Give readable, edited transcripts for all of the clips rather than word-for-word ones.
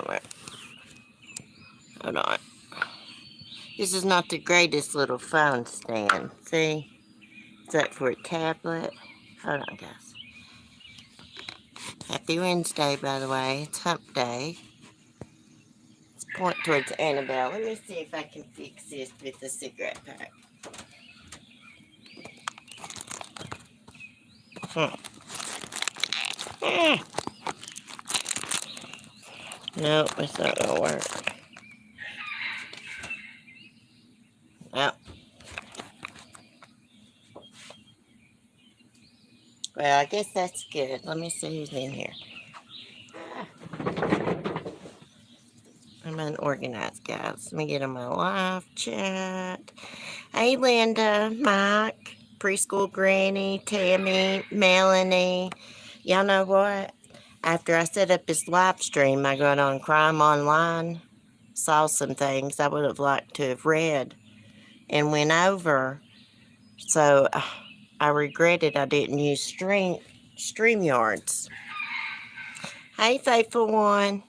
camera. Hold on. This is not the greatest little phone stand. See? Is that for a tablet? Hold on, guys. Happy Wednesday, by the way. It's hump day. Let's point towards Annabelle. Let me see if I can fix this with the cigarette pack. Nope, it's not gonna work. Oh. Well, I guess that's good. Let me see who's in here. I'm unorganized, guys. Let me get on my live chat. Hey, Linda, Mike, Preschool Granny, Tammy, Melanie. Y'all know what? After I set up this live stream, I got on Crime Online, saw some things I would have liked to have read, and went over. So I regretted I didn't use StreamYards. Hey, faithful one.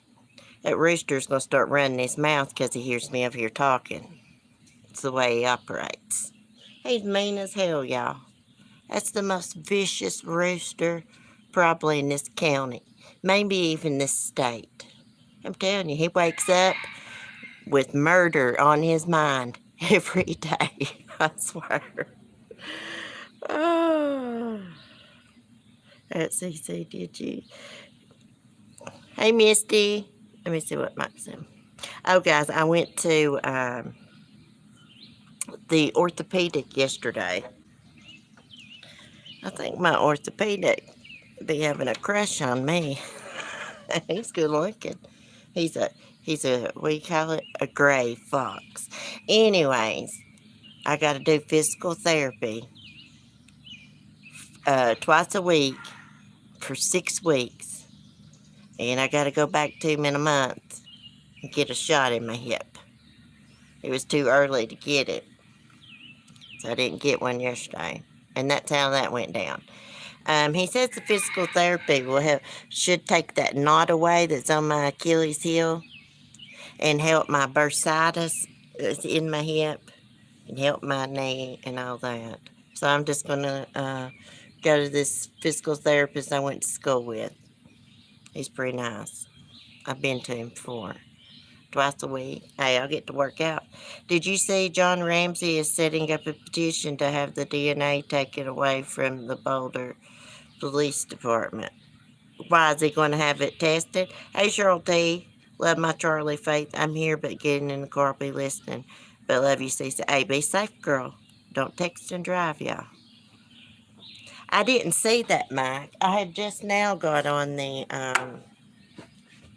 That rooster's going to start running his mouth because he hears me over here talking. It's the way he operates. He's mean as hell, y'all. That's the most vicious rooster probably in this county. Maybe even this state. I'm telling you, he wakes up with murder on his mind every day. I swear. Oh. Let's see, did you? Hey, Misty. Let me see what Mike said. Oh, guys, I went to the orthopedic yesterday. I think my orthopedic be having a crush on me. He's good looking. He's a, we call it a gray fox. Anyways, I got to do physical therapy twice a week for 6 weeks. And I got to go back to him in a month and get a shot in my hip. It was too early to get it, so I didn't get one yesterday. And that's how that went down. He says the physical therapy should take that knot away that's on my Achilles heel and help my bursitis that's in my hip and help my knee and all that. So I'm just going to go to this physical therapist I went to school with. He's pretty nice. I've been to him before. Twice a week. Hey, I'll get to work out. Did you see John Ramsey is setting up a petition to have the DNA taken away from the Boulder Police Department? Why is he going to have it tested? Hey, Cheryl T. Love my Charlie Faith. I'm here, but getting in the car, be listening. But love you, Cece. Hey, be safe, girl. Don't text and drive, y'all. I didn't see that, Mike. I had just now got on the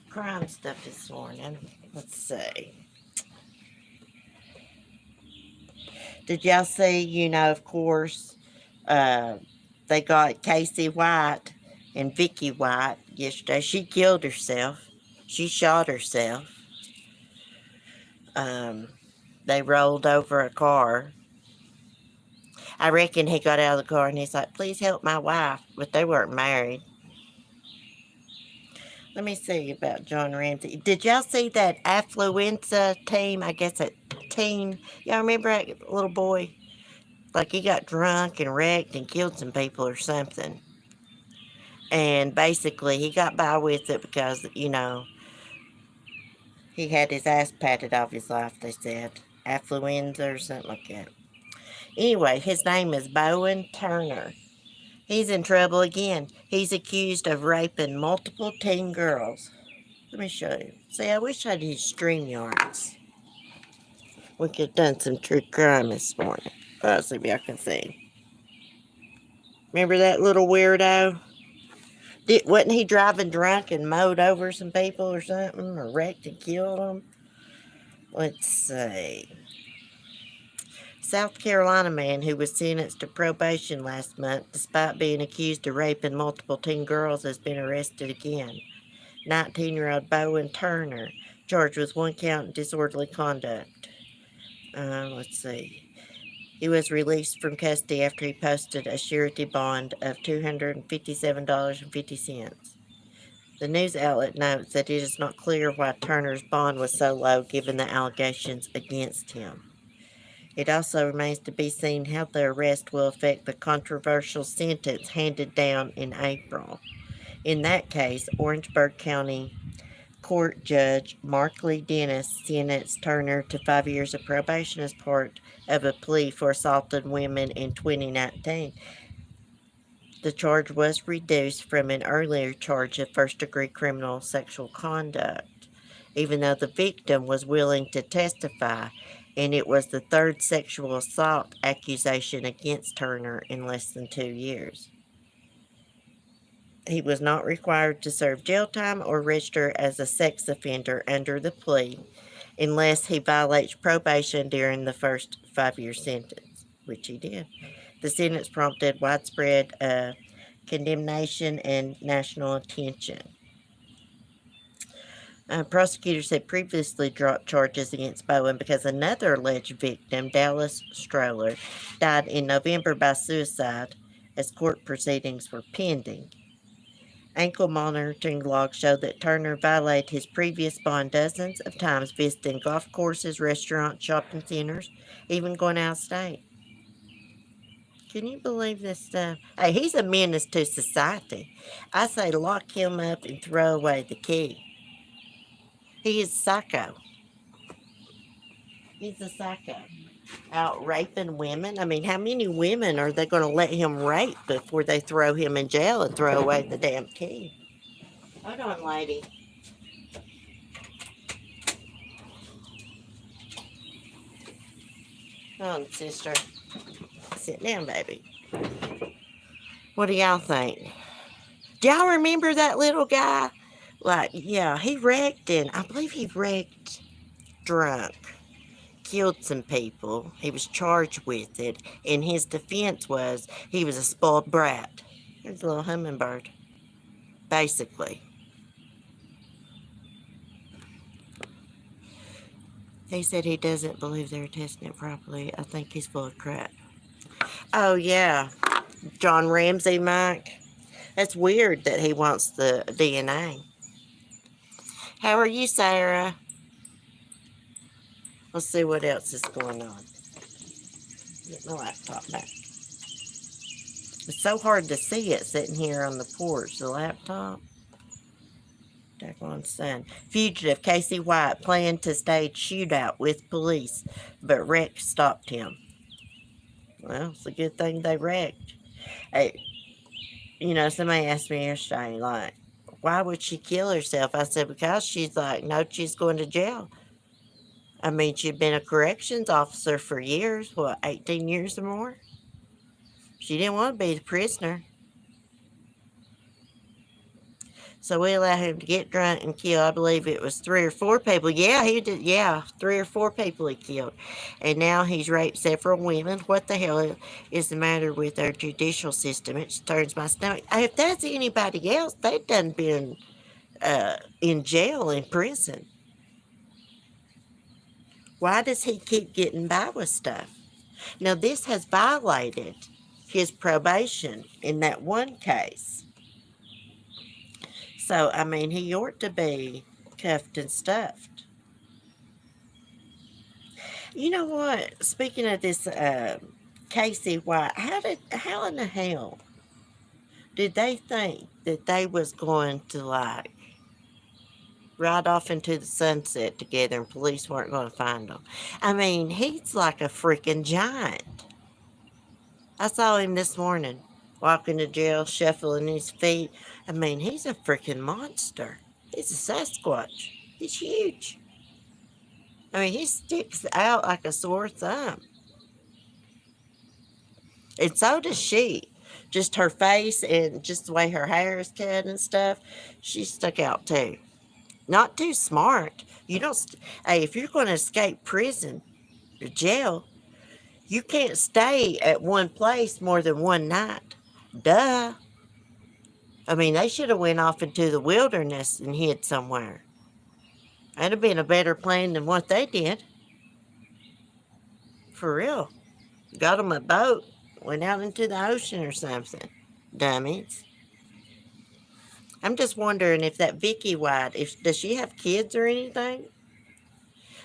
crime stuff this morning. Let's see. Did y'all see, of course, they got Casey White and Vicky White yesterday. She killed herself. She shot herself. They rolled over a car. I reckon he got out of the car and he's like, please help my wife. But they weren't married. Let me see about John Ramsey. Did y'all see that affluenza team? I guess a teen. Y'all remember that little boy? Like he got drunk and wrecked and killed some people or something. And basically he got by with it because, he had his ass patted off his life, they said. Affluenza or something like that. Anyway, his name is Bowen Turner. He's in trouble again. He's accused of raping multiple teen girls. Let me show you. See, I wish I'd used StreamYards. We could have done some true crime this morning. Let's see if y'all can see. Remember that little weirdo? Wasn't he driving drunk and mowed over some people or something? Or wrecked and killed them? Let's see. South Carolina man who was sentenced to probation last month despite being accused of raping multiple teen girls has been arrested again. 19-year-old Bowen Turner, charged with 1 count of disorderly conduct. Let's see. He was released from custody after he posted a surety bond of $257.50. The news outlet notes that it is not clear why Turner's bond was so low given the allegations against him. It also remains to be seen how the arrest will affect the controversial sentence handed down in April. In that case, Orangeburg County Court Judge Mark Lee Dennis sentenced Turner to 5 years of probation as part of a plea for assaulted women in 2019. The charge was reduced from an earlier charge of first-degree criminal sexual conduct, even though the victim was willing to testify, and it was the third sexual assault accusation against Turner in less than 2 years. He was not required to serve jail time or register as a sex offender under the plea unless he violates probation during the first 5-year sentence, which he did. The sentence prompted widespread condemnation and national attention. Prosecutors had previously dropped charges against Bowen because another alleged victim, Dallas Stroller, died in November by suicide as court proceedings were pending. Ankle monitoring logs show that Turner violated his previous bond dozens of times, visiting golf courses, restaurants, shopping centers, even going out of state. Can you believe this stuff? Hey, he's a menace to society. I say lock him up and throw away the key. He is psycho. He's a psycho. Out raping women. I mean, how many women are they going to let him rape before they throw him in jail and throw away the damn key? Hold on, lady. Hold on, sister. Sit down, baby. What do y'all think? Do y'all remember that little guy? Like, yeah, he wrecked, and I believe he wrecked drunk. Killed some people. He was charged with it, and his defense was he was a spoiled brat. There's a little hummingbird, basically. He said he doesn't believe they're testing it properly. I think he's full of crap. Oh, yeah. John Ramsey, Mike. That's weird that he wants the DNA. How are you, Sarah? Let's see what else is going on. Get my laptop back. It's so hard to see it sitting here on the porch, the laptop. Daggone son. Fugitive Casey White planned to stage shootout with police, but Rex stopped him. Well, it's a good thing they wrecked. Hey, somebody asked me yesterday, like, why would she kill herself? I said, because she's like, no, she's going to jail. I mean, she'd been a corrections officer for years, 18 years or more? She didn't want to be the prisoner. So we allowed him to get drunk and kill, I believe it was 3 or 4 people. Yeah, he did. Yeah, 3 or 4 people he killed. And now he's raped several women. What the hell is the matter with our judicial system? It just turns my stomach. If that's anybody else, they've done been in jail, in prison. Why does he keep getting by with stuff? Now, this has violated his probation in that one case. So, I mean, he ought to be cuffed and stuffed. You know what? Speaking of this Casey White, how in the hell did they think that they was going to, like, ride off into the sunset together and police weren't going to find them? I mean, he's like a freaking giant. I saw him this morning walking to jail, shuffling his feet. I mean, he's a freaking monster. He's a Sasquatch. He's huge. I mean, he sticks out like a sore thumb. And so does she. Just her face and just the way her hair is cut and stuff, she stuck out too. Not too smart. You don't. Hey, if you're going to escape prison or jail, you can't stay at one place more than one night. Duh. I mean, they should have went off into the wilderness and hid somewhere. That'd have been a better plan than what they did. For real. Got them a boat, went out into the ocean or something. Dummies. I'm just wondering if that Vicky White, if does she have kids or anything?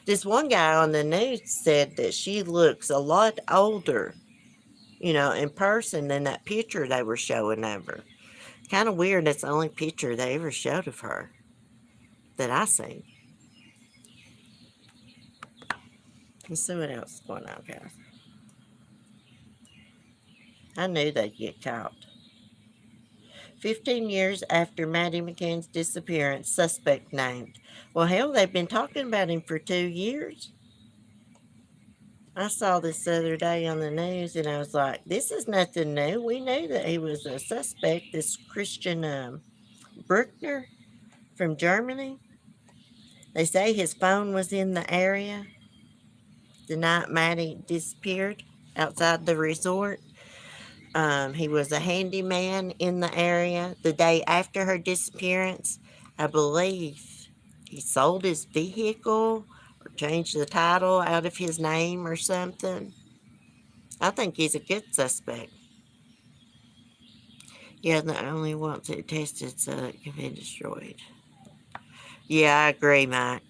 This one guy on the news said that she looks a lot older, in person than that picture they were showing of her. Kind of weird. That's the only picture they ever showed of her that I seen. Let's see what else is going on, guys. I knew they'd get caught. 15 years after Maddie McCann's disappearance, suspect named. Well, hell, they've been talking about him for 2 years. I saw this the other day on the news and I was like, this is nothing new. We knew that he was a suspect, this Christian Bruckner from Germany. They say his phone was in the area the night Maddie disappeared outside the resort. He was a handyman in the area the day after her disappearance. I believe he sold his vehicle or changed the title out of his name or something. I think he's a good suspect. Yeah, the only ones that tested so it can be destroyed. Yeah, I agree, Mike.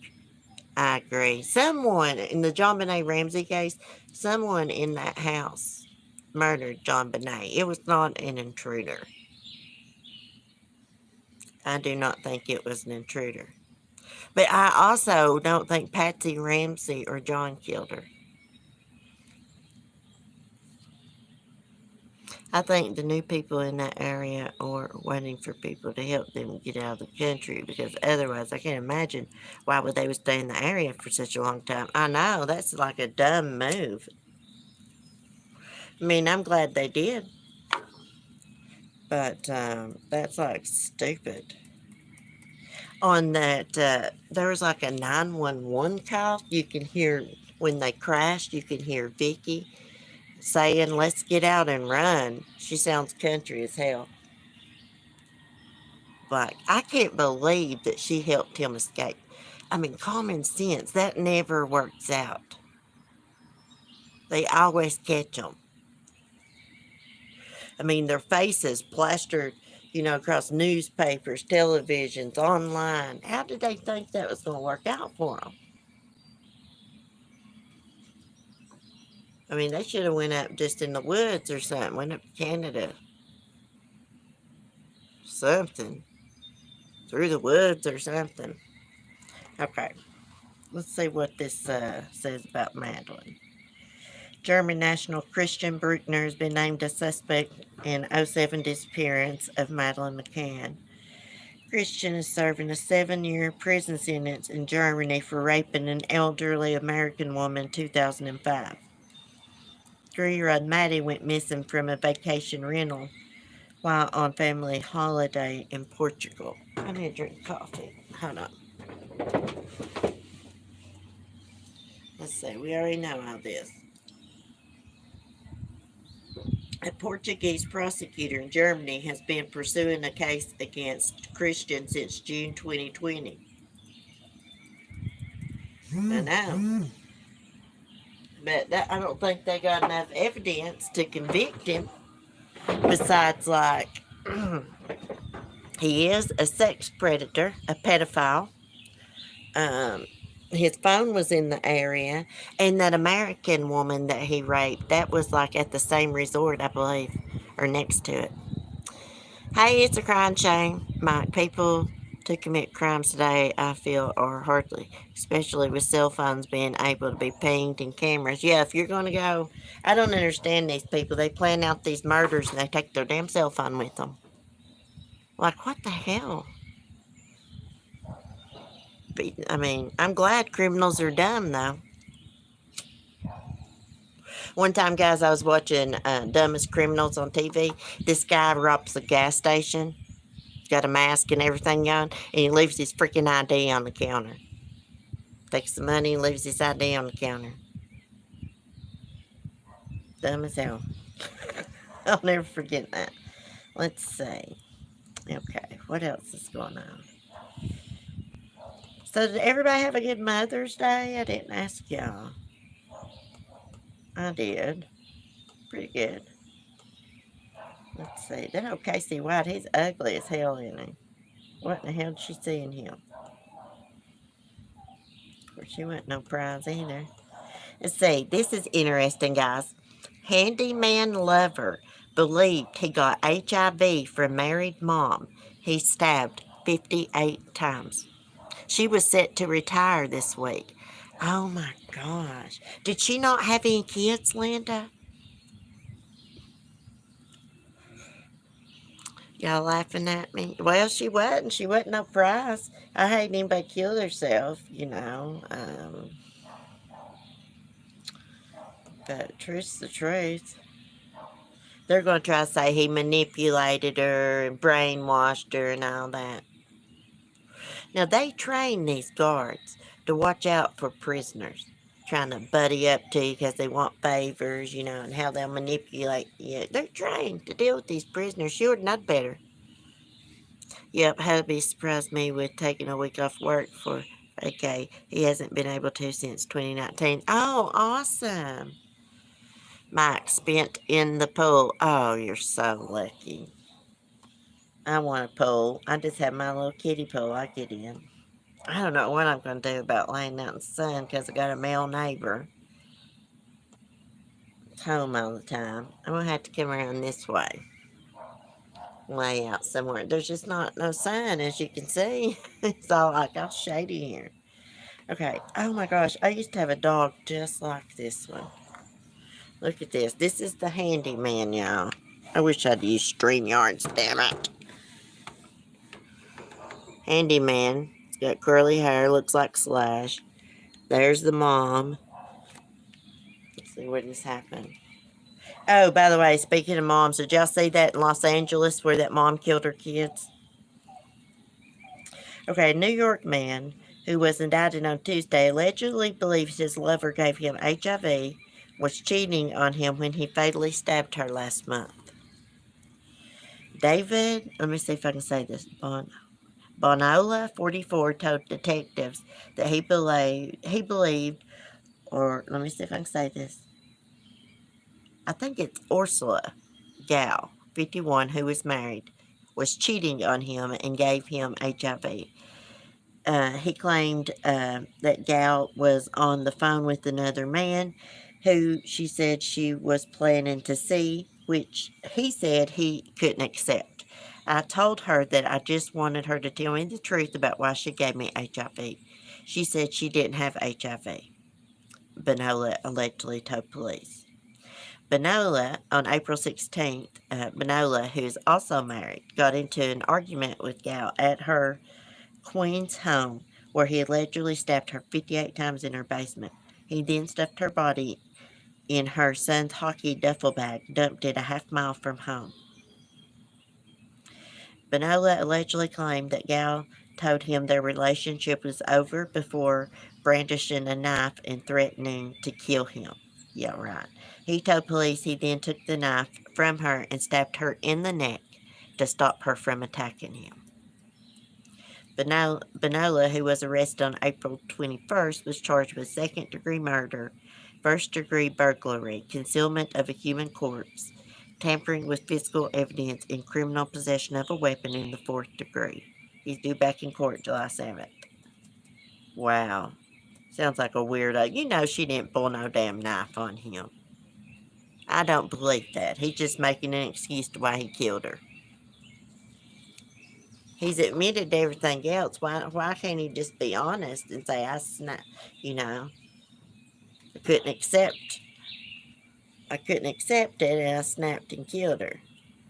I agree. Someone in the John Benet Ramsey case, someone in that house murdered John Benet. It was not an intruder. I do not think it was an intruder. But I also don't think Patsy Ramsey or John killed her. I think the new people in that area are waiting for people to help them get out of the country because otherwise I can't imagine why would they would stay in the area for such a long time. I know, that's like a dumb move. I mean, I'm glad they did, but that's like stupid. On that, there was like a 911 call. You can hear when they crashed, you can hear Vicky saying, "Let's get out and run." She sounds country as hell. Like, I can't believe that she helped him escape. I mean, common sense, that never works out. They always catch them. I mean, their faces plastered, across newspapers, televisions, online. How did they think that was going to work out for them? I mean, they should have went up just in the woods or something, went up to Canada. Something. Through the woods or something. Okay, let's see what this says about Madeline. German national Christian Bruckner has been named a suspect in '07 disappearance of Madeline McCann. Christian is serving a 7-year prison sentence in Germany for raping an elderly American woman in 2005. 3-year-old Maddie went missing from a vacation rental while on family holiday in Portugal. I need to drink coffee. Hold on. Let's see. We already know all this. A Portuguese prosecutor in Germany has been pursuing a case against Christian since June 2020. I know. But I don't think they got enough evidence to convict him. Besides, like, he is a sex predator, a pedophile. Um, his phone was in the area, and that American woman that he raped, that was like at the same resort, I believe, or next to it. Hey, it's a crime shame. My people to commit crimes today, I feel, are hardly, especially with cell phones being able to be pinged and cameras. Yeah, if you're going to go, I don't understand these people. They plan out these murders and they take their damn cell phone with them. Like, what the hell? I mean, I'm glad criminals are dumb, though. One time, guys, I was watching Dumbest Criminals on TV. This guy robs a gas station, got a mask and everything on, and he leaves his freaking ID on the counter. Takes the money and leaves his ID on the counter. Dumb as hell. I'll never forget that. Let's see. Okay, what else is going on? So did everybody have a good Mother's Day? I didn't ask y'all. I did. Pretty good. Let's see. That old Casey White, he's ugly as hell, isn't he? What in the hell did she see in him? Well, she wasn't no prize either. Let's see. This is interesting, guys. Handyman lover believed he got HIV from married mom. He stabbed 58 times. She was set to retire this week. Oh my gosh. Did she not have any kids, Linda? Y'all laughing at me? Well, she wasn't. She wasn't no prize. I hate anybody kill herself, you know. But truth's the truth. They're going to try to say he manipulated her and brainwashed her and all that. Now, they train these guards to watch out for prisoners trying to buddy up to you because they want favors, you know, and how they'll manipulate you. They're trained to deal with these prisoners. She would not better. Yep, hubby surprised me with taking a week off work for okay. He hasn't been able to since 2019. Oh, awesome. Mike spent in the pool. Oh, you're so lucky. I want a pool. I just have my little kiddie pool I get in. I don't know what I'm going to do about laying out in the sun because I got a male neighbor. It's home all the time. I'm going to have to come around this way. Lay out somewhere. There's just not no sun, as you can see. It's all shady here. Okay. Oh my gosh. I used to have a dog just like this one. Look at this. This is the handyman, y'all. I wish I'd used StreamYards, damn it. Handyman. He's got curly hair, looks like Slash. There's the mom. Let's see what just happened. Oh, by the way, speaking of moms, did y'all see that in Los Angeles where that mom killed her kids? Okay, a New York man who was indicted on Tuesday allegedly believes his lover gave him HIV, was cheating on him when he fatally stabbed her last month. David, let me see if I can say this, Bonola, 44, told detectives that he believed, or let me see if I can say this, I think it's Ursula Gal, 51, who was married, was cheating on him and gave him HIV. He claimed that Gal was on the phone with another man who she said she was planning to see, which he said he couldn't accept. I told her that I just wanted her to tell me the truth about why she gave me HIV. She said she didn't have HIV, Benola allegedly told police. Benola, on April 16th, Benola, who is also married, got into an argument with Gal at her Queen's home, where he allegedly stabbed her 58 times in her basement. He then stuffed her body in her son's hockey duffel bag, dumped it a half mile from home. Benola allegedly claimed that Gal told him their relationship was over before brandishing a knife and threatening to kill him. Yeah, right. He told police he then took the knife from her and stabbed her in the neck to stop her from attacking him. Benola, who was arrested on April 21st, was charged with second-degree murder, first-degree burglary, concealment of a human corpse, tampering with physical evidence, and criminal possession of a weapon in the fourth degree. He's due back in court July 7th. Wow. Sounds like a weirdo. You know she didn't pull no damn knife on him. I don't believe that. He's just making an excuse to why he killed her. He's admitted to everything else. Why can't he just be honest and say, you know, I couldn't accept it and I snapped and killed her.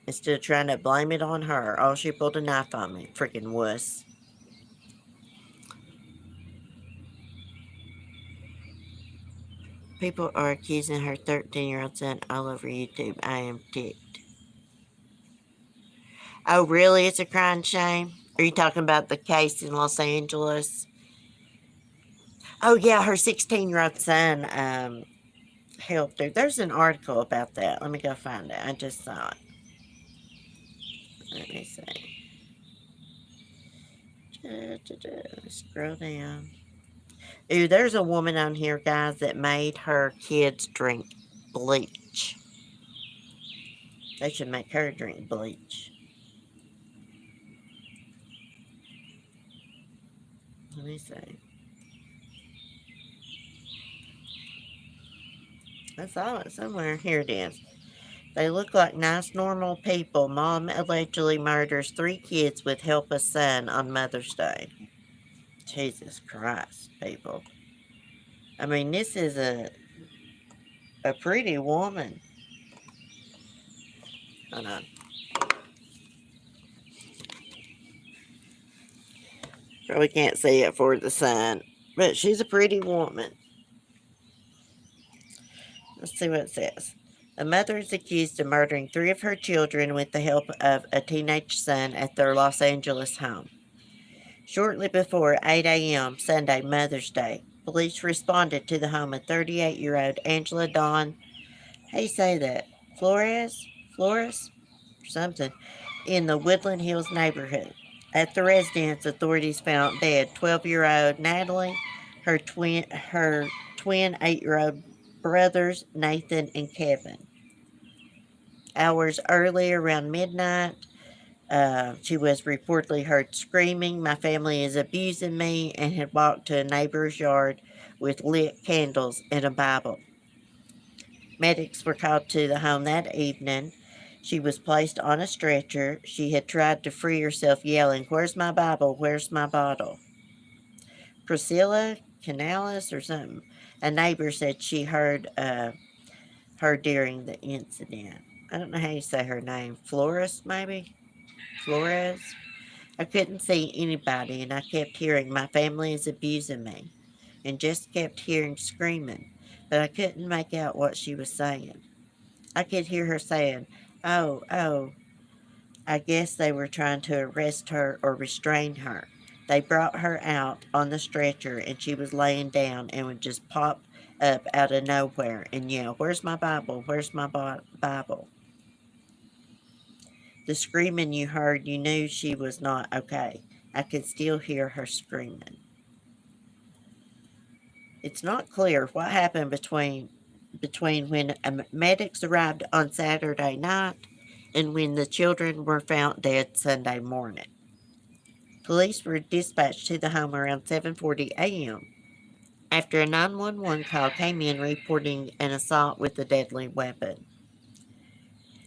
Instead of trying to blame it on her. Oh, she pulled a knife on me. Freaking wuss. People are accusing her 13-year-old son all over YouTube. I am ticked. Oh, really? It's a crying shame? Are you talking about the case in Los Angeles? Oh, yeah, her 16-year-old son helped her. There's an article about that. Let me go find it. I just saw it. Let me see. Scroll down. Ooh, there's a woman on here, guys, that made her kids drink bleach. They should make her drink bleach. Let me see. I saw it somewhere. Here it is. They look like nice, normal people. Mom allegedly murders 3 kids with help of son on Mother's Day. Jesus Christ, people. I mean, this is a pretty woman. Hold on. Probably can't see it for the sun, but she's a pretty woman. Let's see what it says. A mother is accused of murdering 3 of her children with the help of a teenage son at their Los Angeles home. Shortly before 8 a.m. Sunday, Mother's Day, police responded to the home of 38-year-old Angela Dawn, how you say that, Flores, or something, in the Woodland Hills neighborhood. At the residence, authorities found dead 12-year-old Natalie, her twin 8-year-old brothers Nathan and Kevin. Hours earlier, around midnight, she was reportedly heard screaming, "My family is abusing me," and had walked to a neighbor's yard with lit candles and a Bible. Medics were called to the home that evening. She was placed on a stretcher. She had tried to free herself, yelling, "Where's my Bible? Where's my bottle?" Priscilla Canales or something, a neighbor said she heard her during the incident. I don't know how you say her name. Flores, maybe? Flores? I couldn't see anybody, and I kept hearing, "My family is abusing me," and just kept hearing screaming, but I couldn't make out what she was saying. I could hear her saying, "Oh, oh." I guess they were trying to arrest her or restrain her. They brought her out on the stretcher, and she was laying down and would just pop up out of nowhere and yell, "Where's my Bible? Where's my Bible?" The screaming you heard, you knew she was not okay. I could still hear her screaming. It's not clear what happened between when medics arrived on Saturday night and when the children were found dead Sunday morning. Police were dispatched to the home around 7:40 a.m. after a 911 call came in reporting an assault with a deadly weapon.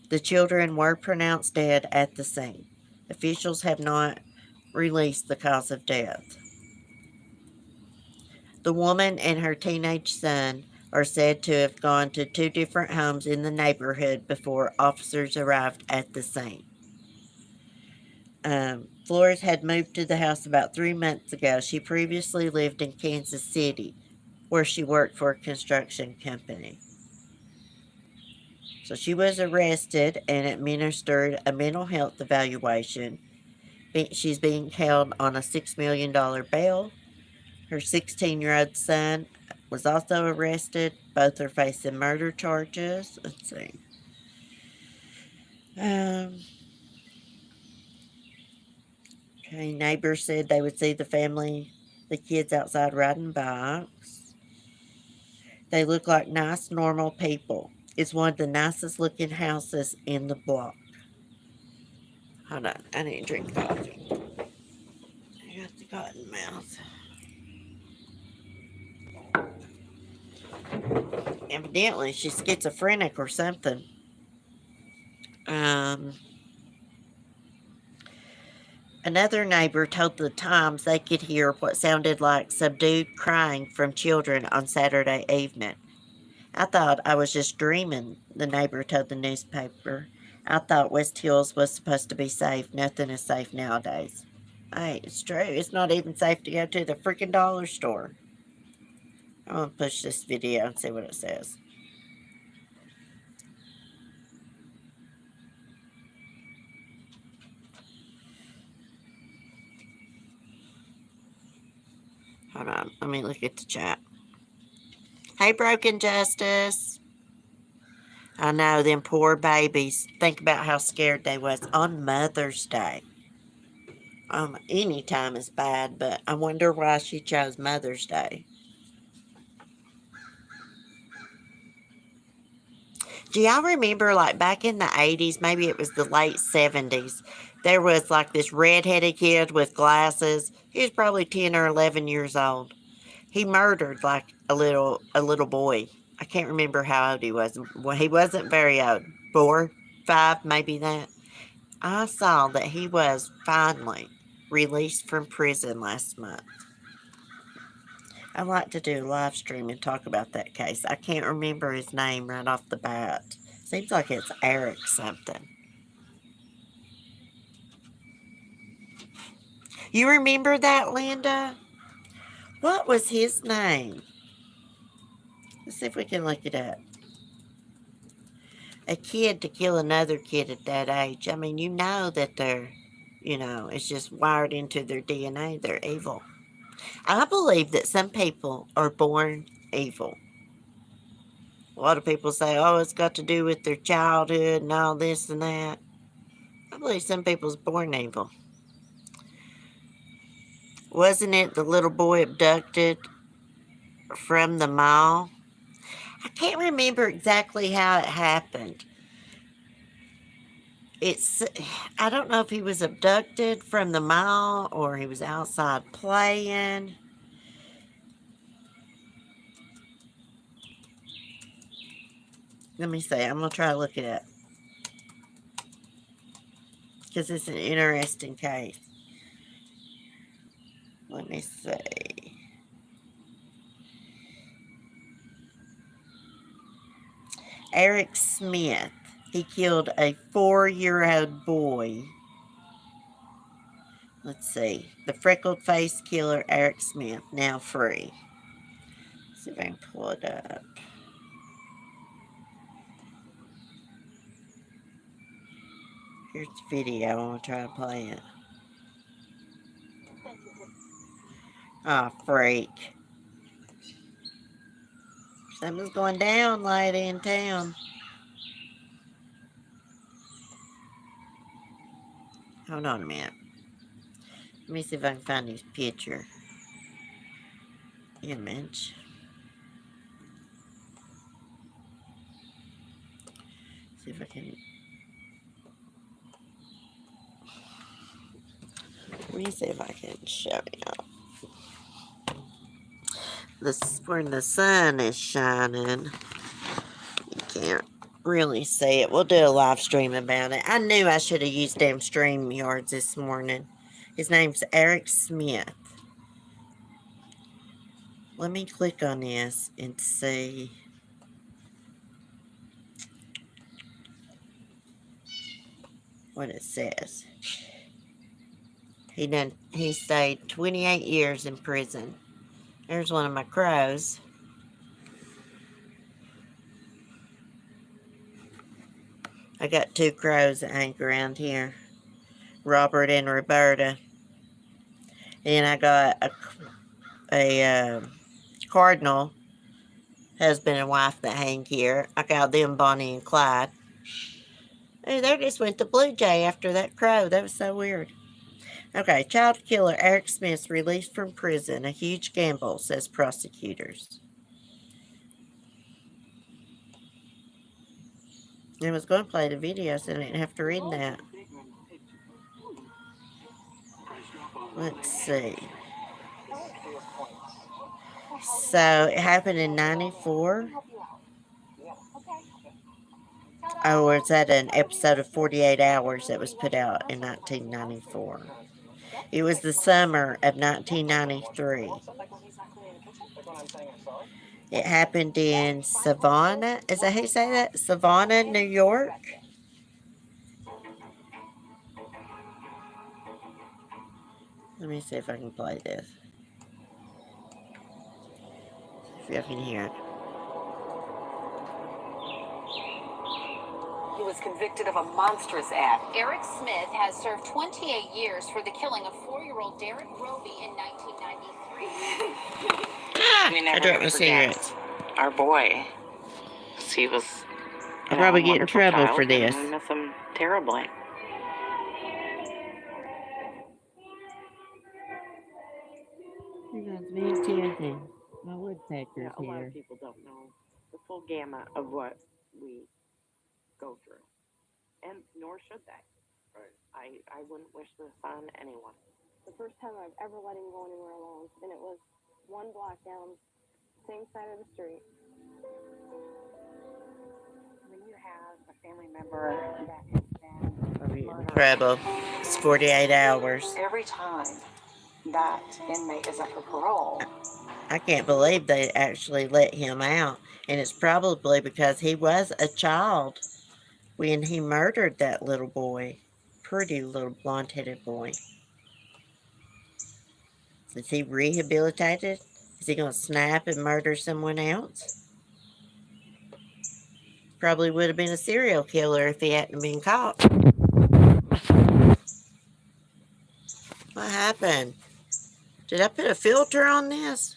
The children were pronounced dead at the scene. Officials have not released the cause of death. The woman and her teenage son are said to have gone to 2 different homes in the neighborhood before officers arrived at the scene. Flores had moved to the house about 3 months ago. She previously lived in Kansas City, where she worked for a construction company. So she was arrested and administered a mental health evaluation. She's being held on a $6 million bail. Her 16-year-old son was also arrested. Both are facing murder charges. Let's see. Okay, neighbors said they would see the kids outside riding bikes. They look like nice, normal people. It's one of the nicest looking houses in the block. Hold on, I need to drink coffee. I got the cotton mouth. Evidently, she's schizophrenic or something. Another neighbor told the Times they could hear what sounded like subdued crying from children on Saturday evening. "I thought I was just dreaming," the neighbor told the newspaper. "I thought West Hills was supposed to be safe. Nothing is safe nowadays." Hey, it's true. It's not even safe to go to the freaking dollar store. I'm going to push this video and see what it says. Hold on. Let me look at the chat. Hey, Broken Justice. I know, them poor babies. Think about how scared they was on Mother's Day. Any time is bad, but I wonder why she chose Mother's Day. Do y'all remember, like, back in the 80s, maybe it was the late 70s, there was like this red-headed kid with glasses. He was probably 10 or 11 years old. He murdered like a little boy. I can't remember how old he was. Well, he wasn't very old. 4, 5, maybe that. I saw that he was finally released from prison last month. I'd like to do a live stream and talk about that case. I can't remember his name right off the bat. Seems like it's Eric something. You remember that, Linda? What was his name? Let's see if we can look it up. A kid to kill another kid at that age. I mean, you know that they're, it's just wired into their DNA. They're evil. I believe that some people are born evil. A lot of people say, oh, it's got to do with their childhood and all this and that. I believe some people's born evil. Wasn't it the little boy abducted from the mall? I can't remember exactly how it happened. I don't know if he was abducted from the mall or he was outside playing. Let me see. I'm going to try to look it up. Because it's an interesting case. Let me see. Eric Smith. He killed a 4-year-old boy. Let's see. The freckled-faced killer, Eric Smith, now free. Let's see if I can pull it up. Here's the video. I'm going to try to play it. Oh, freak. Something's going down, lady, in town. Hold on a minute. Let me see if I can find his picture. Image. See if I can. Let me see if I can show you. When the sun is shining, you can't really see it. We'll do a live stream about it. I knew I should have used damn StreamYards this morning. His name's Eric Smith. Let me click on this and see what it says. He stayed 28 years in prison. There's one of my crows. I got 2 crows that hang around here. Robert and Roberta. And I got a cardinal, husband and wife that hang here. I got them Bonnie and Clyde. Hey, there just went the blue jay after that crow. That was so weird. Okay, child killer Eric Smith released from prison. A huge gamble, says prosecutors. I was going to play the video so I didn't have to read that. Let's see. So, it happened in 94. Oh, it's at an episode of 48 Hours that was put out in 1994. It was the summer of 1993. It happened in Savannah. Is that how you say that? Savannah, New York? Let me see if I can play this. If y'all can hear it. He was convicted of a monstrous act. Eric Smith has served 28 years for the killing of 4-year-old Derek Roby in 1993. We never forget our boy. He was. I'll probably get in trouble for this. We miss him terribly. Here goes me and Timothy, my woodpeckers A lot here. of people don't know the full gamut of what we go through, and nor should they. I wouldn't wish this on anyone. The first time I've ever let him go anywhere alone, and it was one block down, same side of the street. When you have a family member that has been murdered, Incredible. It's 48 hours. every time that inmate is up for parole, I can't believe they actually let him out. And it's probably because he was a child when he murdered that little boy. Pretty little blonde-headed boy. Is he rehabilitated? Is he going to snap and murder someone else? Probably would have been a serial killer if he hadn't been caught. What happened? Did I put a filter on this?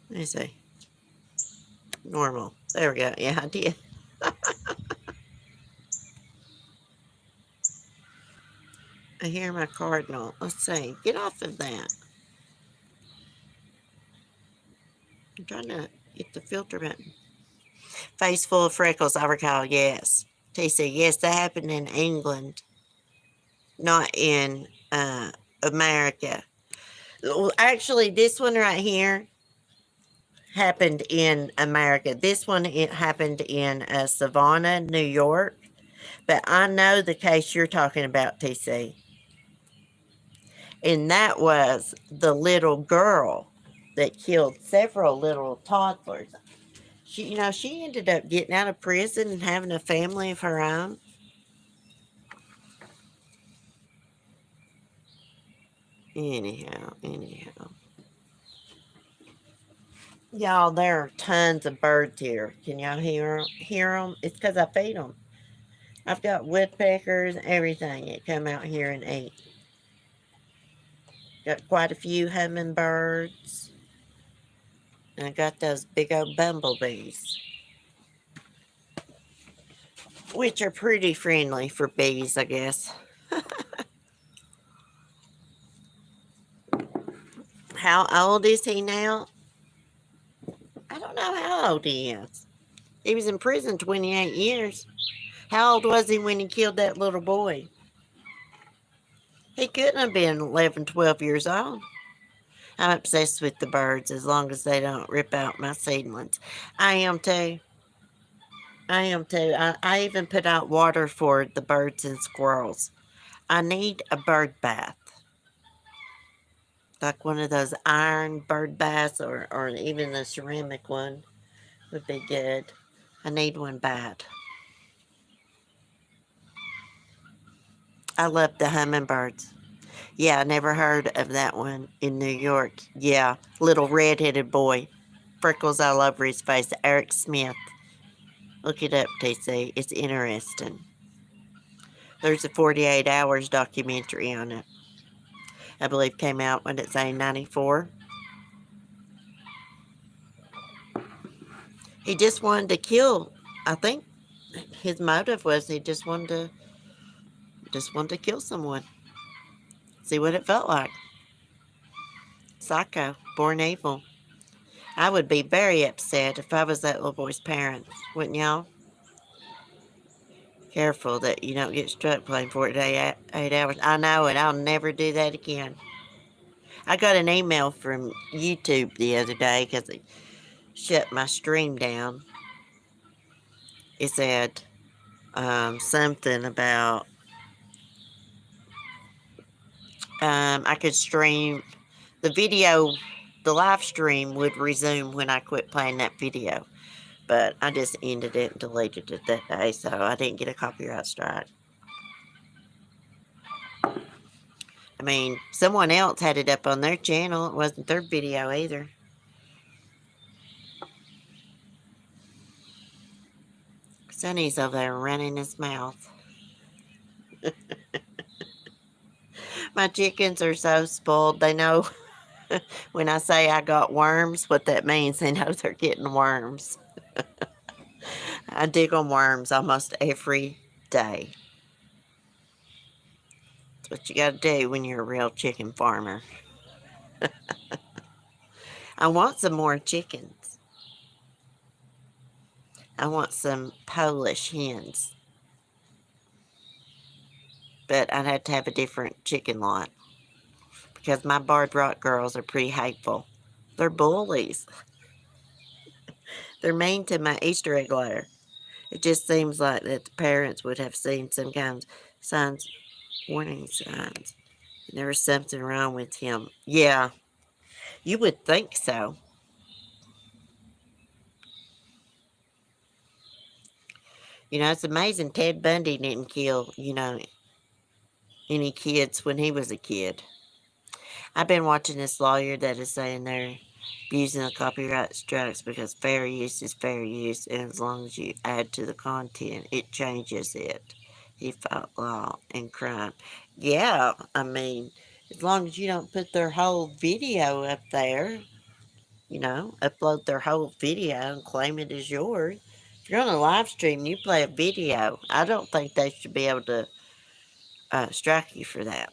Let me see. Normal. There we go. Yeah, I did. I hear my cardinal. Let's see. Get off of that. I'm trying to get the filter button. Face full of freckles, I recall. Yes. TC, yes, that happened in England, not in America. Well, actually, this one right here happened in America. This one, it happened in Savannah, New York. But I know the case you're talking about, TC. And that was the little girl that killed several little toddlers. She ended up getting out of prison and having a family of her own. Anyhow. Y'all, there are tons of birds here. Can y'all hear them? It's because I feed them. I've got woodpeckers and everything that come out here and eat. Got quite a few hummingbirds. And I got those big old bumblebees, which are pretty friendly for bees, I guess. How old is he now? I don't know how old he is. He was in prison 28 years. How old was he when he killed that little boy? He couldn't have been 11, 12 years old. I'm obsessed with the birds as long as they don't rip out my seedlings. I am too. I even put out water for the birds and squirrels. I need a bird bath. Like one of those iron bird baths or even a ceramic one would be good. I need one bad. I love the hummingbirds. Yeah, I never heard of that one in New York. Yeah, little red-headed boy. Freckles all over his face. Eric Smith. Look it up, TC. It's interesting. There's a 48 Hours documentary on it. I believe came out when it's in 94. He just wanted to kill. I think his motive was he just wanted to kill someone. See what it felt like. Psycho, born evil. I would be very upset if I was that little boy's parents, wouldn't y'all? Careful that you don't get struck playing 48 hours. I know it. I'll never do that again. I got an email from YouTube the other day because they shut my stream down. It said something about I could stream the video. The live stream would resume when I quit playing that video. But I just ended it and deleted it that day, so I didn't get a copyright strike. I mean, someone else had it up on their channel. It wasn't their video either. Sonny's over there running his mouth. My chickens are so spoiled. They know when I say I got worms, what that means. They know they're getting worms. I dig on worms almost every day. That's what you got to do when you're a real chicken farmer. I want some more chickens. I want some Polish hens. but I'd have to have a different chicken lot because my Barred Rock girls are pretty hateful. They're bullies. They're mean to my Easter egg layer. It just seems like that the parents would have seen some kind of signs, warning signs. And there was something wrong with him. Yeah, you would think so. You know, it's amazing Ted Bundy didn't kill, any kids when he was a kid. I've been watching this lawyer that is saying they're abusing the copyright strikes because fair use is fair use, and as long as you add to the content, it changes it. He fought law and crime. Yeah, I mean, as long as you don't put their whole video up there, upload their whole video and claim it as yours. If you're on a live stream and you play a video, I don't think they should be able to strike you for that.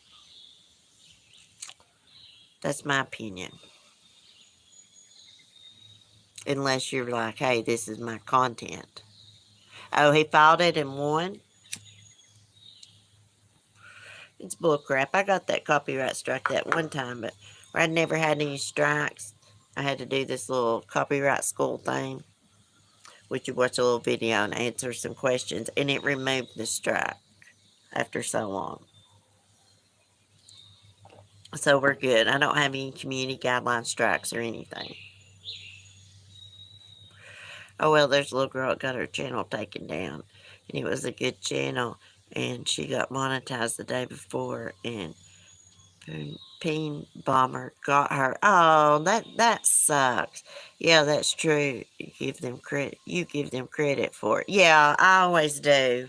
That's my opinion. Unless you're like, hey, this is my content. Oh, he filed it and won? It's bullcrap. I got that copyright strike that one time, but where I'd never had any strikes, I had to do this little copyright school thing, which you watch a little video and answer some questions, and it removed the strike after so long. So we're good. I don't have any community guideline strikes or anything. Oh, well, there's a little girl that got her channel taken down, and it was a good channel, and she got monetized the day before, and Peen Bomber got her. Oh, that sucks. Yeah, that's true. You give them credit. You give them credit for it. Yeah, I always do.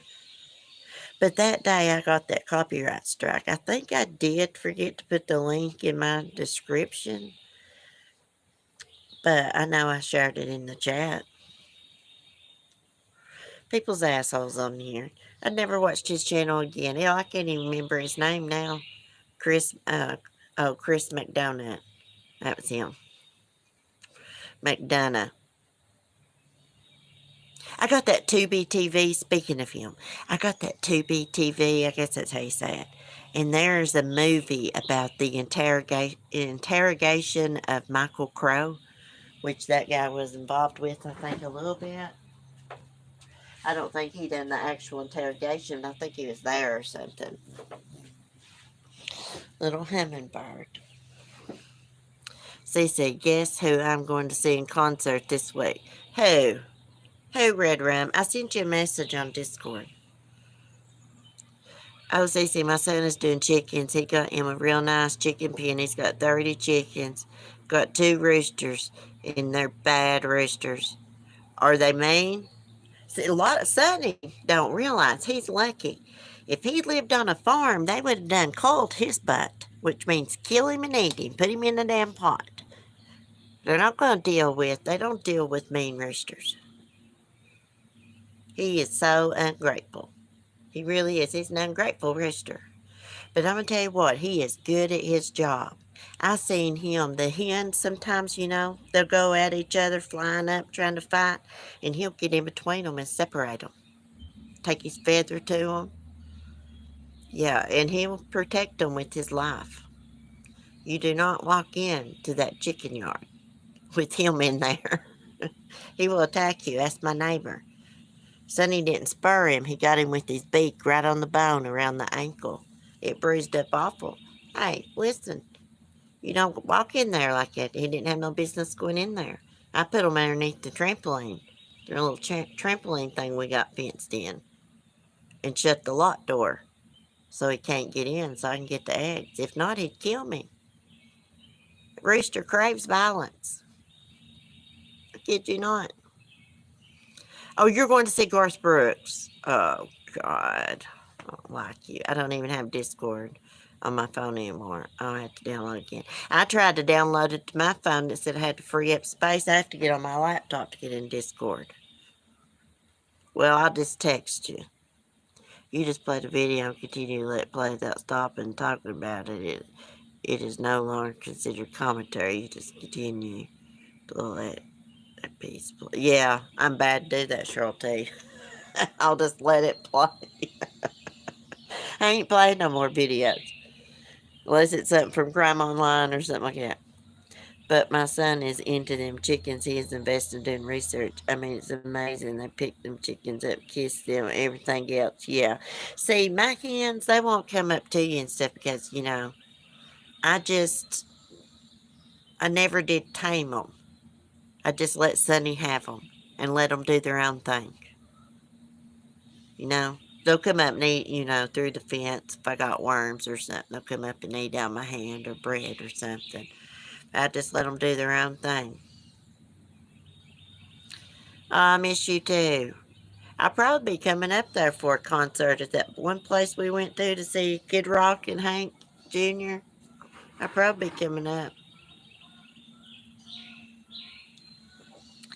But that day I got that copyright strike. I think I did forget to put the link in my description, but I know I shared it in the chat. People's assholes on here. I never watched his channel again. Hell, I can't even remember his name now. Chris McDonough. That was him. McDonough. I got that 2BTV, speaking of him, I got that 2BTV, I guess that's how you say it. And there's a movie about the interrogation of Michael Crow, which that guy was involved with, I think, a little bit. I don't think he done the actual interrogation. I think he was there or something. Little hummingbird. Cece, guess who I'm going to see in concert this week? Who? Who, Red Rum? I sent you a message on Discord. Oh, Cece, my son is doing chickens. He got him a real nice chicken pen. He's got 30 chickens. Got 2 roosters, and they're bad roosters. Are they mean? See, a lot of Sonny don't realize he's lucky. If he lived on a farm, they would have done cold his butt, which means kill him and eat him, put him in a damn pot. They don't deal with mean roosters. He is so ungrateful. He really is. He's an ungrateful rooster. But I'm going to tell you what, he is good at his job. I seen him, the hens sometimes, they'll go at each other, flying up, trying to fight, and he'll get in between them and separate them. Take his feather to them. Yeah, and he'll protect them with his life. You do not walk into that chicken yard with him in there. He will attack you. Ask my neighbor. Sonny didn't spur him. He got him with his beak right on the bone around the ankle. It bruised up awful. Hey, listen. You don't walk in there like that. He didn't have no business going in there. I put him underneath the trampoline. The little trampoline thing we got fenced in. And shut the lock door so he can't get in so I can get the eggs. If not, he'd kill me. Rooster craves violence. I kid you not. Oh, you're going to see Garth Brooks. Oh, God. I don't like you. I don't even have Discord on my phone anymore. I'll have to download it again. I tried to download it to my phone. It said I had to free up space. I have to get on my laptop to get in Discord. Well, I'll just text you. You just play the video and continue to let it play without stopping and talking about it. It is no longer considered commentary. You just continue to let a piece play. Yeah, I'm bad to do that, Cheryl T. I'll just let it play. I ain't playing no more videos. Unless it's something from Crime Online or something like that. But my son is into them chickens. He is invested in research. I mean, it's amazing. They pick them chickens up, kiss them, everything else. Yeah. See, my hens, they won't come up to you and stuff because, I never did tame them. I just let Sonny have them and let them do their own thing. They'll come up and eat, through the fence. If I got worms or something, they'll come up and eat out my hand or bread or something. I just let them do their own thing. Oh, I miss you too. I'll probably be coming up there for a concert at that one place we went to see Kid Rock and Hank Jr. I'll probably be coming up.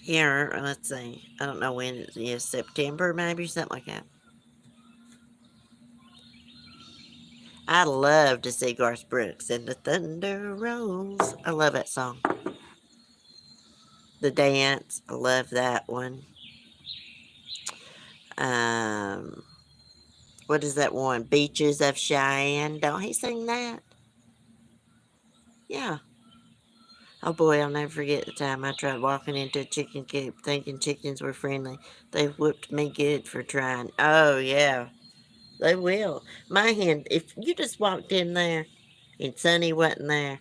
Here, let's see. I don't know when it is, September maybe, something like that. I love to see Garth Brooks and the Thunder Rolls. I love that song. The Dance, I love that one. Um, what is that one? Beaches of Cheyenne. Don't he sing that? Yeah. Oh boy, I'll never forget the time I tried walking into a chicken coop thinking chickens were friendly. They whooped me good for trying. Oh yeah, they will. My hen, if you just walked in there and Sonny wasn't there,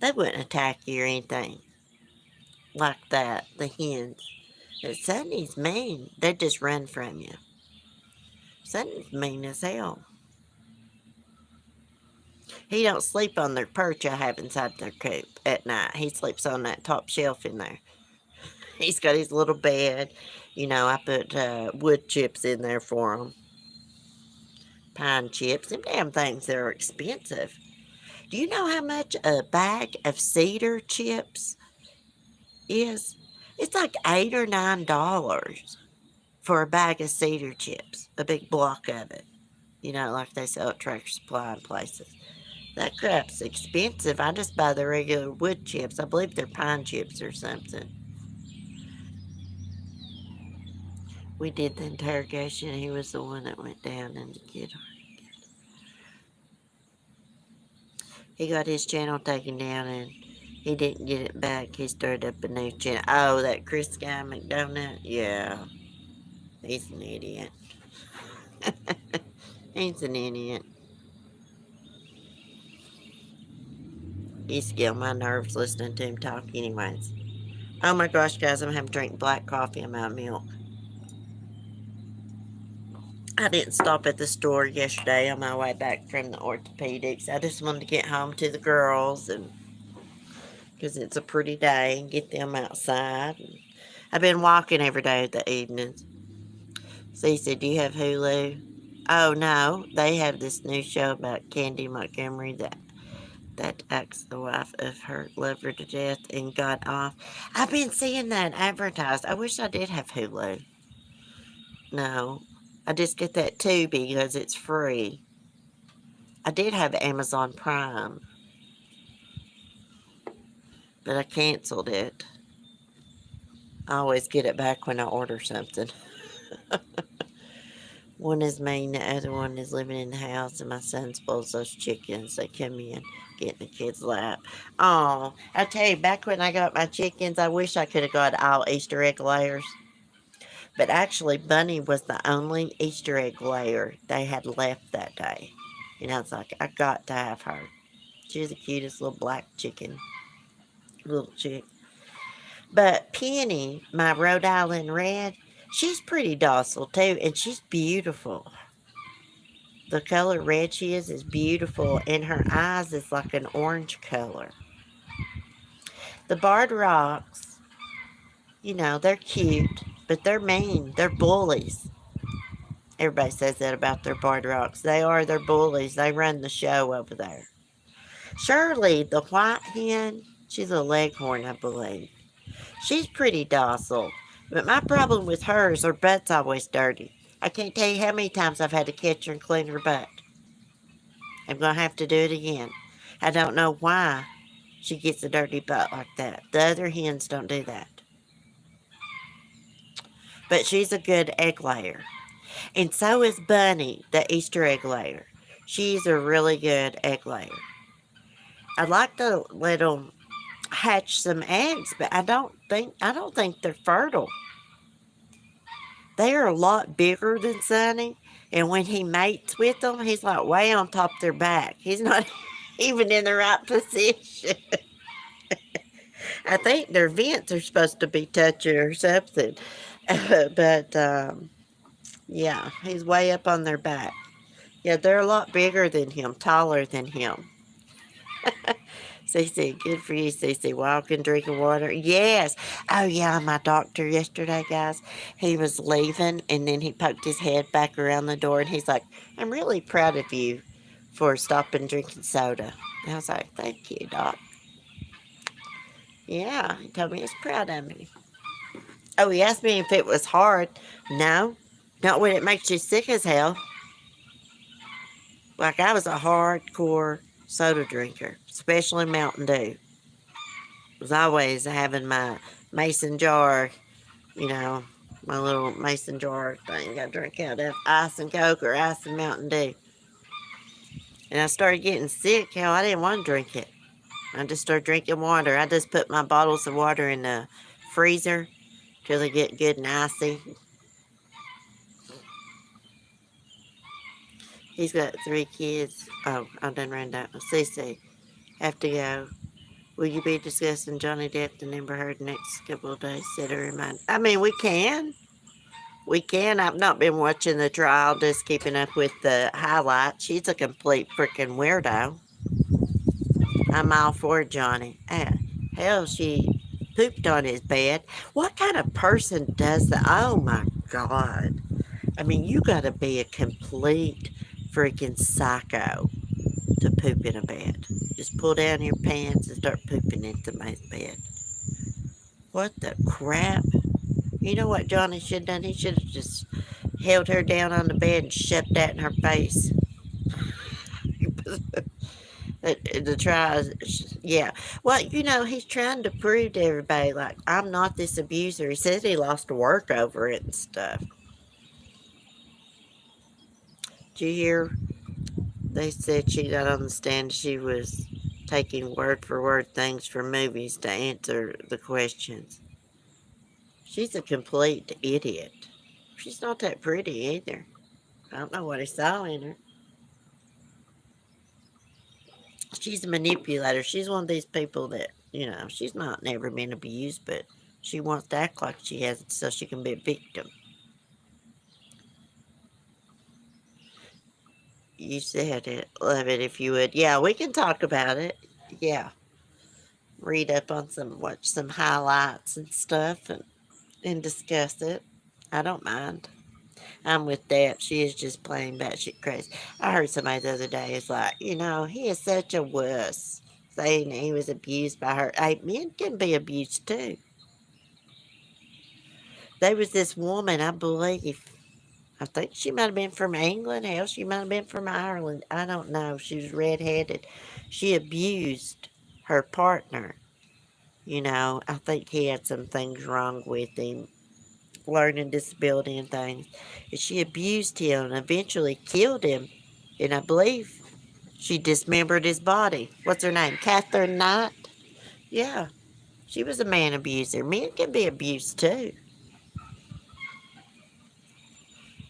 they wouldn't attack you or anything like that, the hens. But Sonny's mean. They just run from you. Sonny's mean as hell. He don't sleep on their perch I have inside their coop at night. He sleeps on that top shelf in there. He's got his little bed. I put wood chips in there for him. Pine chips. Them damn things are expensive. Do you know how much a bag of cedar chips is? It's like $8 or $9 for a bag of cedar chips. A big block of it. Like they sell at Tractor Supply and places. That crap's expensive. I just buy the regular wood chips. I believe they're pine chips or something. We did the interrogation. He was the one that went down and get her. He got his channel taken down and he didn't get it back. He started up a new channel. Oh, that Chris guy McDonald? Yeah. He's an idiot. He's an idiot. He's getting my nerves listening to him talk anyways. Oh my gosh, guys, I'm having to drink black coffee in my milk. I didn't stop at the store yesterday on my way back from the orthopedics. I just wanted to get home to the girls and because it's a pretty day and get them outside. I've been walking every day at the evenings. So he said, do you have Hulu? Oh, no. They have this new show about Candy Montgomery that acts the wife of her lover to death and got off. I've been seeing that advertised. I wish I did have Hulu. No. I just get that too because it's free. I did have Amazon Prime, but I canceled it. I always get it back when I order something. One is mean, the other one is living in the house, and my son spoils those chickens. They come in, get in the kid's lap. Oh, I tell you, back when I got my chickens, I wish I could have got all Easter egg layers. But actually, Bunny was the only Easter egg layer they had left that day. And I was like, I got to have her. She was the cutest little black chicken. Little chick. But Penny, my Rhode Island Red, she's pretty docile too, and she's beautiful. The color red she is beautiful, and her eyes is like an orange color. The barred rocks, they're cute, but they're mean. They're bullies. Everybody says that about their barred rocks. They're bullies. They run the show over there. Shirley, the white hen, she's a leghorn, I believe. She's pretty docile, but my problem with her is her butt's always dirty. I can't tell you how many times I've had to catch her and clean her butt. I'm going to have to do it again. I don't know why she gets a dirty butt like that. The other hens don't do that. But she's a good egg layer. And so is Bunny, the Easter egg layer. She's a really good egg layer. I'd like to let them hatch some eggs, but I don't think they're fertile. They are a lot bigger than Sonny, and when he mates with them, he's like way on top of their back. He's not even in the right position. I think their vents are supposed to be touching or something. But yeah, he's way up on their back. Yeah, they're a lot bigger than him, taller than him. Cece, good for you, Cece. Walking, drinking water. Yes. Oh, yeah, my doctor yesterday, guys, he was leaving and then he poked his head back around the door and he's like, I'm really proud of you for stopping drinking soda. And I was like, thank you, Doc. Yeah, he told me he's proud of me. Oh, he asked me if it was hard. No, not when it makes you sick as hell. Like I was a hardcore soda drinker, especially Mountain Dew. Was always having my mason jar, you know, my little mason jar thing I drink out of, ice and Coke or ice and Mountain Dew. And I started getting sick. Hell, I didn't want to drink it. I just started drinking water. I just put my bottles of water in the freezer till they get good and icy. He's got 3 kids. Oh, I done ran down. Cece, have to go. Will you be discussing Johnny Depp and Amber Heard next couple of days? Set a reminder. I mean, we can. We can. I've not been watching the trial, just keeping up with the highlights. She's a complete freaking weirdo. I'm all for Johnny. Hell, she pooped on his bed. What kind of person does that? Oh my God. I mean, you gotta be a complete freaking psycho to poop in a bed. Just pull down your pants and start pooping into my bed. What the crap? You know what Johnny should have done? He should have just held her down on the bed and shoved that in her face. The try, yeah. Well, you know, he's trying to prove to everybody, like, I'm not this abuser. He says he lost work over it and stuff. Did you hear? They said she got on the stand. She was taking word for word things from movies to answer the questions. She's a complete idiot. She's not that pretty either. I don't know what he saw in her. She's a manipulator. She's one of these people that, you know, she's not never been abused, but she wants to act like she has it so she can be a victim. You said it. Love it if you would. Yeah, we can talk about it. Yeah. Read up on watch some highlights and stuff and discuss it. I don't mind. I'm with that. She is just plain batshit crazy. I heard somebody the other day is like, you know, he is such a wuss, saying he was abused by her. Hey, men can be abused too. There was this woman, I believe, I think she might have been from England. Hell, she might have been from Ireland. I don't know. She was redheaded. She abused her partner. You know, I think he had some things wrong with him, learning disability and things. And she abused him and eventually killed him. And I believe she dismembered his body. What's her name? Catherine Knight? Yeah, she was a man abuser. Men can be abused too.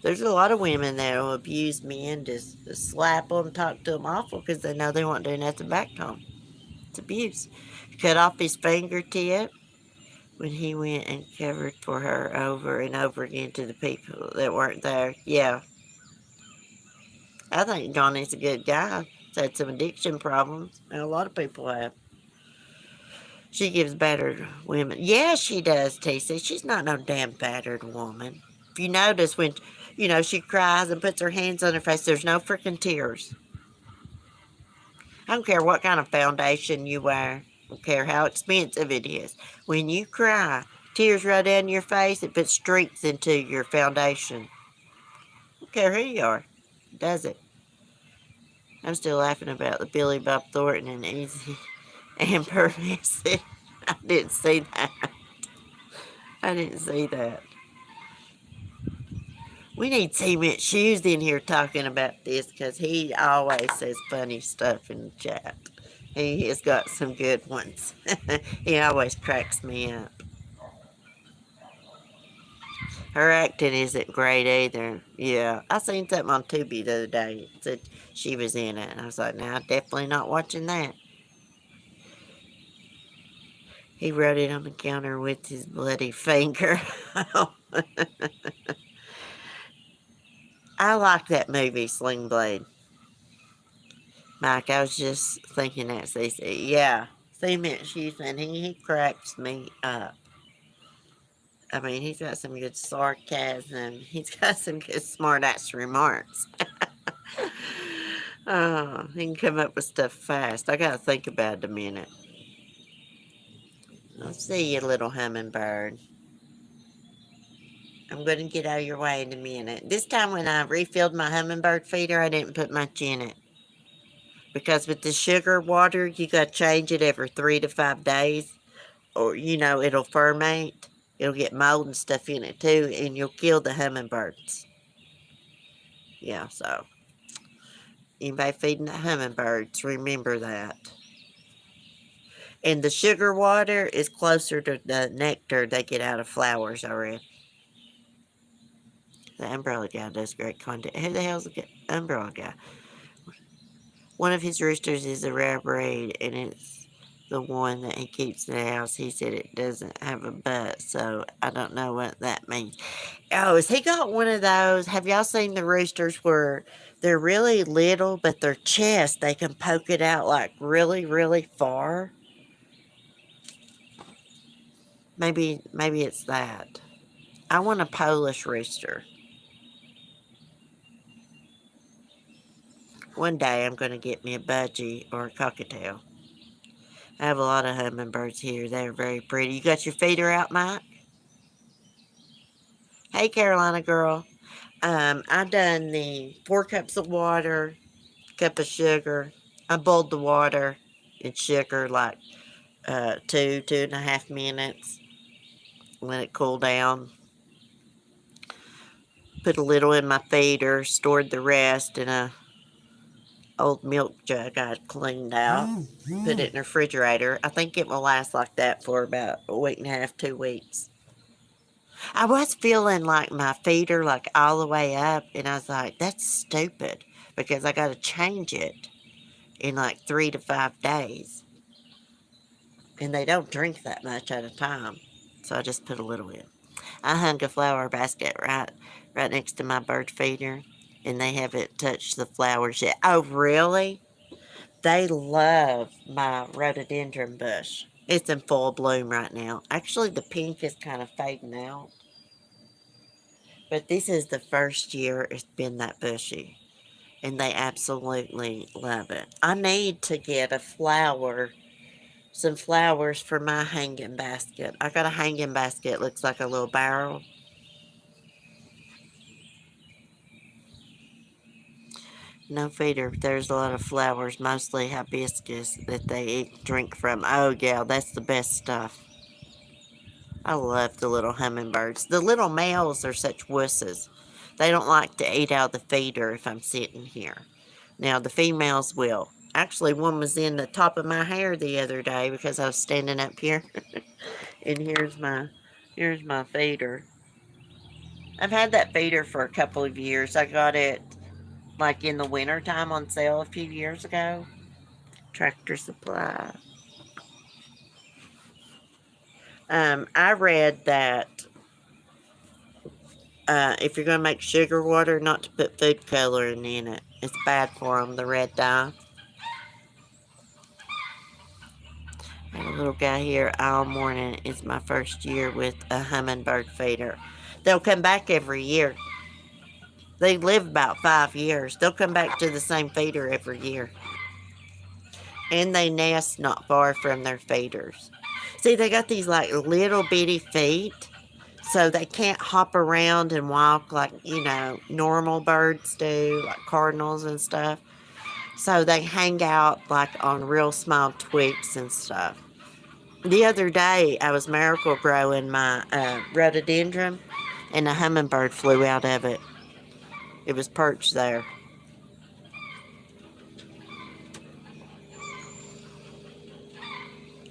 There's a lot of women that will abuse men, just slap them, talk to them awful because they know they won't do nothing back to them. It's abuse. Cut off his fingertip when he went and covered for her over and over again to the people that weren't there. Yeah, I think Johnny's a good guy. He's had some addiction problems, and a lot of people have. She gives battered women. Yeah, she does, TC. She's not no damn battered woman. If you notice when, you know, she cries and puts her hands on her face, there's no freaking tears. I don't care what kind of foundation you wear. I don't care how expensive it is. When you cry, tears roll down your face, it puts streaks into your foundation. I don't care who you are. It does it. I'm still laughing about the Billy Bob Thornton and Easy Amber Missy. I didn't see that. I didn't see that. We need Cement Shoes in here talking about this because he always says funny stuff in the chat. He has got some good ones. He always cracks me up. Her acting isn't great either. Yeah, I seen something on Tubi the other day. It said she was in it. And I was like, nah, definitely not watching that. He wrote it on the counter with his bloody finger. I like that movie, Sling Blade. Mike, I was just thinking that, Cece. Yeah, Cement Shoes, and he cracks me up. I mean, he's got some good sarcasm. He's got some good smart-ass remarks. Oh, he can come up with stuff fast. I gotta think about it a minute. I'll see you, little hummingbird. I'm gonna get out of your way in a minute. This time when I refilled my hummingbird feeder, I didn't put much in it. Because with the sugar water, you gotta change it every 3 to 5 days. Or, it'll ferment. It'll get mold and stuff in it too, and you'll kill the hummingbirds. Yeah, so anybody feeding the hummingbirds, remember that. And the sugar water is closer to the nectar they get out of flowers, I read. The umbrella guy does great content. Who the hell's the umbrella guy? One of his roosters is a rare breed, and it's the one that he keeps in the house. He said it doesn't have a butt, so I don't know what that means. Oh, has he got one of those? Have y'all seen the roosters where they're really little, but their chest, they can poke it out like really, really far? Maybe it's that. I want a Polish rooster. One day I'm going to get me a budgie or a cockatiel. I have a lot of hummingbirds here. They're very pretty. You got your feeder out, Mike? Hey, Carolina girl. I done the 4 cups of water, cup of sugar. I boiled the water and sugar like 2.5 minutes. Let it cool down. Put a little in my feeder, stored the rest in a old milk jug I cleaned out. Put it in the refrigerator. I think it will last like that for about a week and a half, 2 weeks. I was feeling like my feeder like all the way up, and I was like, that's stupid because I got to change it in like 3 to 5 days. And they don't drink that much at a time. So I just put a little in. I hung a flower basket right next to my bird feeder, and they haven't touched the flowers yet. Oh, really? They love my rhododendron bush. It's in full bloom right now. Actually, the pink is kind of fading out. But this is the first year it's been that bushy. And they absolutely love it. I need to get some flowers for my hanging basket. I got a hanging basket. Looks like a little barrel. No feeder. There's a lot of flowers, mostly hibiscus, that they drink from. Oh, yeah, that's the best stuff. I love the little hummingbirds. The little males are such wusses. They don't like to eat out of the feeder if I'm sitting here. Now, the females will. Actually, one was in the top of my hair the other day because I was standing up here. And here's my feeder. I've had that feeder for a couple of years. I got it like in the winter time on sale a few years ago. Tractor Supply. I read that if you're going to make sugar water, not to put food coloring in it. It's bad for them, the red dye. I have a little guy here all morning. It's my first year with a hummingbird feeder. They'll come back every year. They live about 5 years. They'll come back to the same feeder every year. And they nest not far from their feeders. See, they got these like little bitty feet. So they can't hop around and walk like, normal birds do, like cardinals and stuff. So they hang out like on real small twigs and stuff. The other day, I was miracle growing my rhododendron, and a hummingbird flew out of it. It was perched there.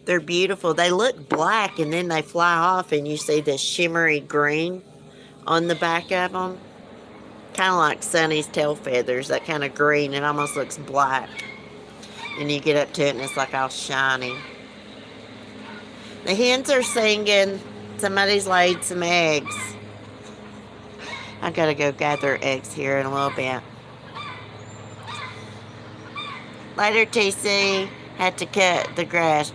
They're beautiful. They look black and then they fly off and you see this shimmery green on the back of them. Kind of like Sunny's tail feathers, that kind of green. It almost looks black. And you get up to it and it's like all shiny. The hens are singing. Somebody's laid some eggs. I gotta go gather eggs here in a little bit. Later, TC. Had to cut the grass.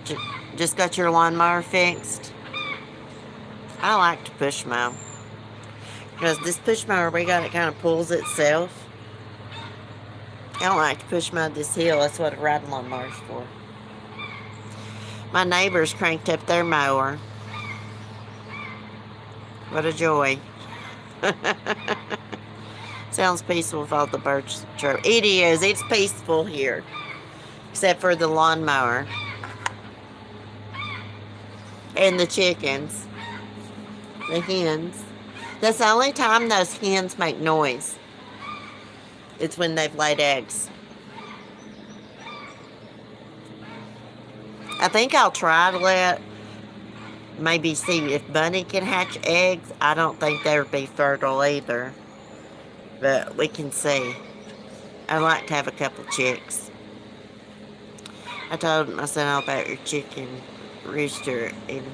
Just got your lawnmower fixed. I like to push mow. Because this push mower we got, it kind of pulls itself. I don't like to push mow this hill. That's what a riding lawnmower's for. My neighbors cranked up their mower. What a joy. Sounds peaceful with all the birds. It is. It's peaceful here. Except for the lawnmower. And the chickens. The hens. That's the only time those hens make noise. It's when they've laid eggs. I think I'll try to let maybe see if Bunny can hatch eggs. I don't think they would be fertile either. But we can see. I'd like to have a couple chicks. I told my son all about your chicken rooster and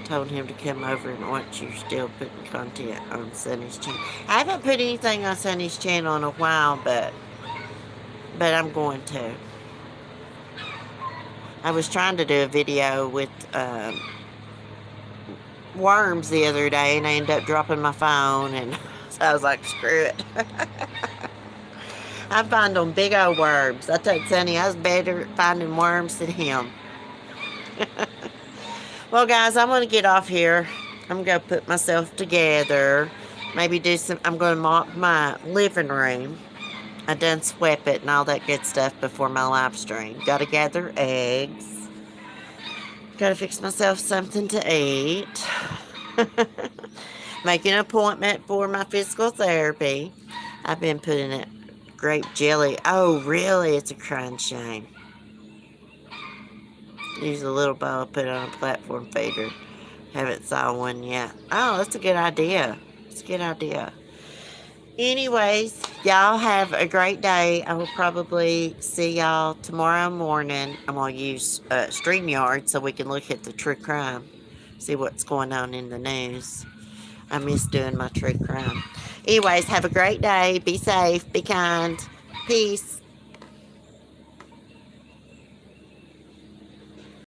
told him to come over and watch you still putting content on Sunny's channel. I haven't put anything on Sunny's channel in a while, but I'm going to. I was trying to do a video with worms the other day, and I ended up dropping my phone, and so I was like, screw it. I find them big old worms. I told Sonny I was better at finding worms than him. Well, guys, I'm going to get off here. I'm going to put myself together. Maybe do some, I'm going to mop my living room. I done swept it and all that good stuff before my live stream. Got to gather eggs. Got to fix myself something to eat. Make an appointment for my physical therapy. I've been putting it grape jelly. Oh, really? It's a crying shame. Use a little bowl, put it on a platform feeder. Haven't saw one yet. Oh, that's a good idea. It's a good idea. Anyways, y'all have a great day. I will probably see y'all tomorrow morning. I'm going to use StreamYard so we can look at the true crime. See what's going on in the news. I miss doing my true crime. Anyways, have a great day. Be safe. Be kind. Peace.